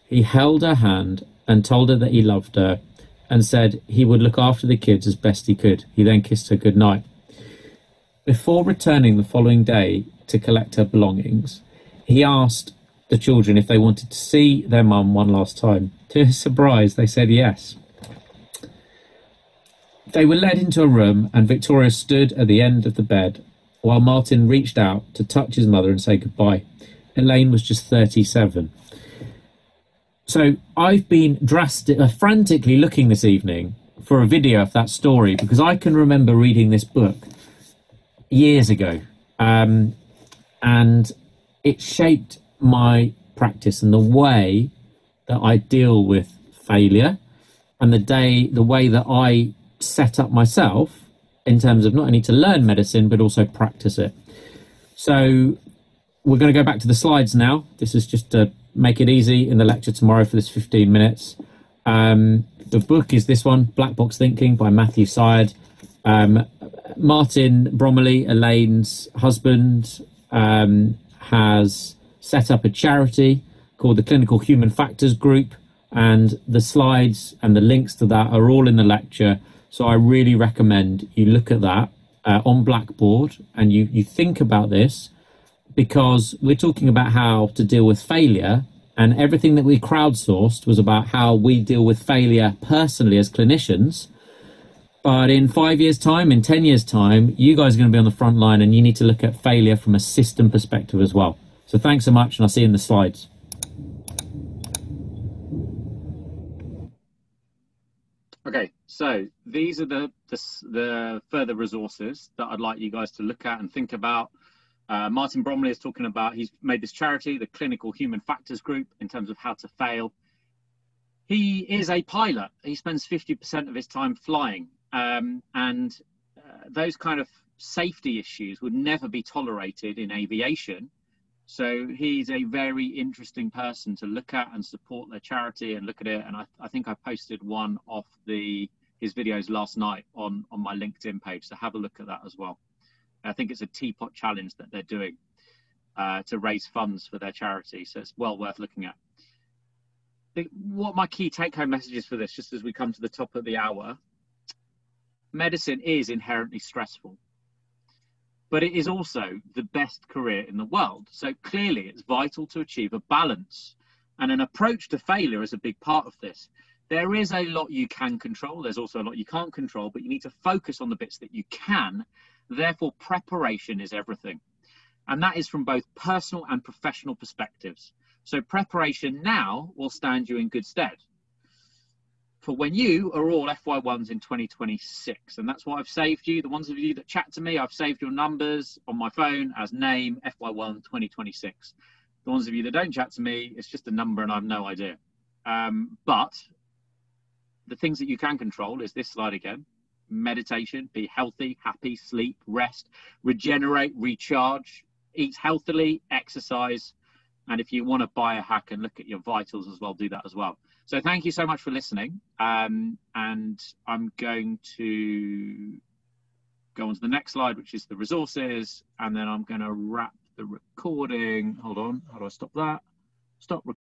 he held her hand and told her that he loved her and said he would look after the kids as best he could. He then kissed her goodnight. Before returning the following day to collect her belongings, he asked the children if they wanted to see their mum one last time. To his surprise, they said yes. They were led into a room and Victoria stood at the end of the bed while Martin reached out to touch his mother and say goodbye. Elaine was just 37. So I've been frantically looking this evening for a video of that story because I can remember reading this book years ago, and it shaped my practice and the way that I deal with failure and the way that I set up myself in terms of not only to learn medicine but also practice it. So we're going to go back to the slides now. This is just to make it easy in the lecture tomorrow for this 15 minutes. The book is this one, Black Box Thinking by Matthew Syed. Martin Bromley, Elaine's husband, has set up a charity called the Clinical Human Factors Group, and the slides and the links to that are all in the lecture. So I really recommend you look at that on Blackboard and you think about this, because we're talking about how to deal with failure, and everything that we crowdsourced was about how we deal with failure personally as clinicians. But in 5 years' time, in 10 years' time, you guys are going to be on the front line and you need to look at failure from a system perspective as well. So thanks so much, and I'll see you in the slides. Okay, so these are the further resources that I'd like you guys to look at and think about. Martin Bromley is talking about, he's made this charity, the Clinical Human Factors Group, in terms of how to fail. He is a pilot. He spends 50% of his time flying, and those kind of safety issues would never be tolerated in aviation. So he's a very interesting person to look at and support their charity and look at it. And I think I posted one of his videos last night on my LinkedIn page. So have a look at that as well. I think it's a teapot challenge that they're doing to raise funds for their charity. So it's well worth looking at. What my key take-home message is for this, just as we come to the top of the hour: medicine is inherently stressful, but it is also the best career in the world. So clearly it's vital to achieve a balance, and an approach to failure is a big part of this. There is a lot you can control. There's also a lot you can't control, but you need to focus on the bits that you can. Therefore, preparation is everything. And that is from both personal and professional perspectives. So preparation now will stand you in good stead for when you are all FY1s in 2026. And that's why I've saved you. The ones of you that chat to me, I've saved your numbers on my phone as name FY1 2026. The ones of you that don't chat to me, it's just a number and I have no idea. But the things that you can control is this slide again: meditation, be healthy, happy, sleep, rest, regenerate, recharge, eat healthily, exercise. And if you want to buy a hack and look at your vitals as well, do that as well. So thank you so much for listening. And I'm going to go on to the next slide, which is the resources. And then I'm going to wrap the recording. Hold on. How do I stop that? Stop recording.